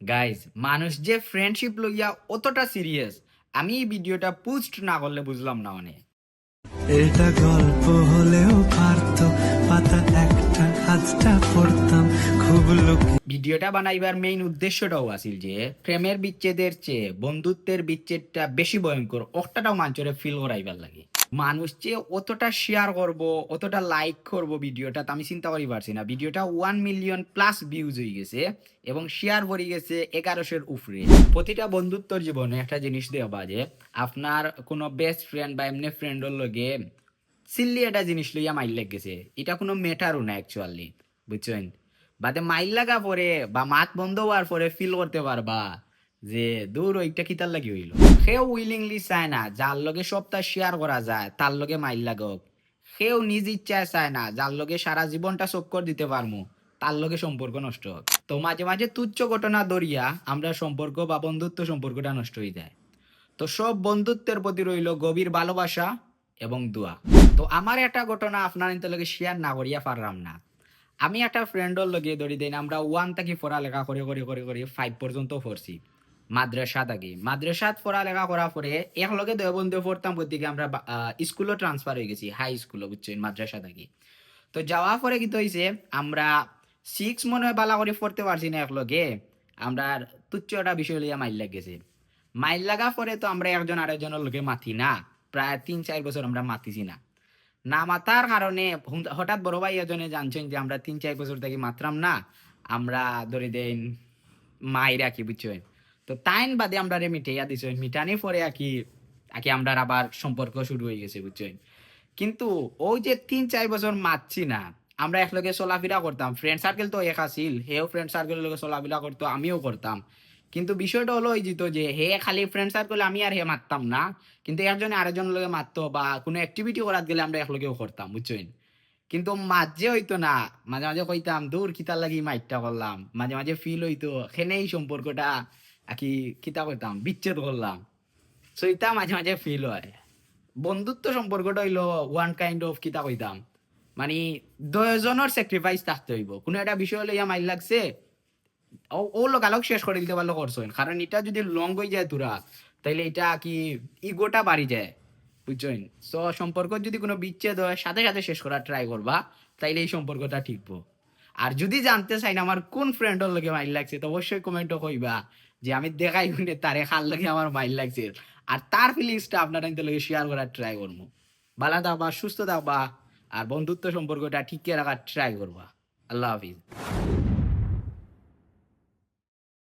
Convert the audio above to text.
Guys, মানুষ যে friendship লইয়া অতটা সিরিয়াস, আমি এই ভিডিওটা পোস্ট না করলে বুঝলাম না অনেক। এটা গল্প হলেও পারতো, পাতা একটা আজটা পড়তাম খুব লোক। ভিডিওটা বানাইবার মেইন উদ্দেশ্যটাও আছিল যে প্রেমের বিচ্ছেদের চেয়ে বন্ধুত্বের বিচ্ছেদটা বেশি ভয়ঙ্কর, ওটাটাও মানুষের ফিল করাইবার লাগে। মানুষ যে অতটা শেয়ার করব, অতটা লাইক করব ভিডিওটা, তা আমি চিন্তা করি পারছি না। ভিডিওটা 1 মিলিয়ন প্লাস ভিউজ হয়ে গেছে এবং শেয়ার করে গেছে 1100-এর উপরে। প্রতিটা বন্ধুত্বর জীবনে একটা জিনিস দেওয়া যে আপনার কোনো বেস্ট ফ্রেন্ড বা এমনি ফ্রেন্ডের লগে সিল্লি একটা জিনিস লইয়া মাইল লেগ গেছে, এটা কোনো ম্যাটারও না অ্যাকচুয়ালি, বুঝছেন? বাদে মাইল লাগা পরে বা মাত বন্ধ হওয়ার পরে ফিল করতে পারবা যে দূর ওইটা কিতার লাগি হইল। সেও উইলিংলি চায় না যার লগে সবটা শেয়ার করা যায় তার লগে মাইল লাগক। সেও নিজ ইচ্ছায় চায় না যার লগে সারা জীবনটা চক্কর দিতে পারমু তার লগে সম্পর্ক নষ্ট হোক। তো মাঝে মাঝে তুচ্ছ ঘটনা ধরিয়া আমরা সম্পর্ক বা বন্ধুত্ব সম্পর্কটা নষ্ট হয়ে যায়। তো সব বন্ধুত্বের প্রতি রইল গভীর ভালোবাসা এবং দোয়া। তো আমার একটা ঘটনা আপনার লগে শেয়ার না করিয়া পারলাম না। আমি একটা ফ্রেন্ডর লগে ধরি দেন আমরা 1 থেকে পড়ালেখা করে 5 পর্যন্ত পড়ছি। মাদ্রাসাত পড়ালেখা করার পরে একলগে দুই বন্ধু পড়তাম বলতে আমরা স্কুলও ট্রান্সফার হয়ে গেছি, হাই স্কুলও, বুঝছেন, মাদ্রাসা থাকি। তো যাওয়ার পরে কি হইছে, আমরা 6 মনে হয় বালা করে পড়তে পারছি না একলগে। আমরা তুচ্ছ একটা বিষয় লইয়া মাইল লাগ গেছে। মাইল লাগা পরে তো আমরা একজন আরেকজনের লগে মাথি না, প্রায় 3-4 বছর আমরা মাতিছি না। না মাতার কারণে হঠাৎ বড় ভাই এজনে জানছেন যে আমরা 3-4 বছর থেকে মাত্রাম না, আমরা ধরে দেন মাই রাখি, বুঝছেন? তো তাইন বাদে আমরা রে মিটাইয়া দিছ, মিটানি পরে আকি আকি আমরা আবার সম্পর্ক শুরু হয়ে গেছে, বুঝছেন? কিন্তু ওই যে 3-4 বছর মাতছি না, আমরা একলগে চলাফেরা করতাম, ফ্রেন্ড সার্কেল তো এক আছিল, হেও ফ্রেন্ড সার্কেলের লগে চলাফেরা করতো, আমিও করতাম। কিন্তু বিষয়টা হলো এই যেত যে হে খালি ফ্রেন্ড সার্কেলে, আমি আর হে মারতাম না, কিন্তু একজনে আরেকজনের লগে মারতো বা কোনো অ্যাক্টিভিটি করার গেলে আমরা একলগেও করতাম, বুঝছেন? কিন্তু মাঝে হইতো না, মাঝে মাঝে কইতাম দূর কিতার লাগি মাইটটা করলাম, মাঝে মাঝে ফিল হইতো খেনেই সম্পর্কটা আকি কিতা করতাম বিচ্ছেদ করলাম। সো এটা মাঝে মাঝে ফিল হয়। বন্ধুত্ব সম্পর্কটা হইলো ওয়ান কাইন্ড অফ কিতা কইতাম, মানে দুজনের স্যাক্রিফাইস থাকতে হইব। কোনো একটা বিষয় লইয়া মাইল লাগছে, ও লোকালক শেষ করে দিতে পারলো করছেন, কারণ এটা যদি লং হয়ে যায় তোরা, তাইলে এটা কি ইগোটা বাড়ি যায়, বুঝছেন? সো সম্পর্ক যদি কোনো বিচ্ছেদ হয় সাথে সাথে শেষ করার ট্রাই করবা, তাইলে এই সম্পর্কটা ঠিকবো। আর যদি জানতে চাই না আমার কোন ফ্রেন্ডের লগে মাইল লাগছে, তো অবশ্যই কমেন্টও কইবা যে আমি দেখাই শুনে তারে খাল লগে আমার মাইল লাগছে, আর তার ফিলিংসটা আপনারা কিন্তু লগে শেয়ার করার ট্রাই করবো। ভালো থাকবা, সুস্থ থাকবা, আর বন্ধুত্ব সম্পর্কটা ঠিক রাখার ট্রাই করবা। আল্লাহ হাফিজ।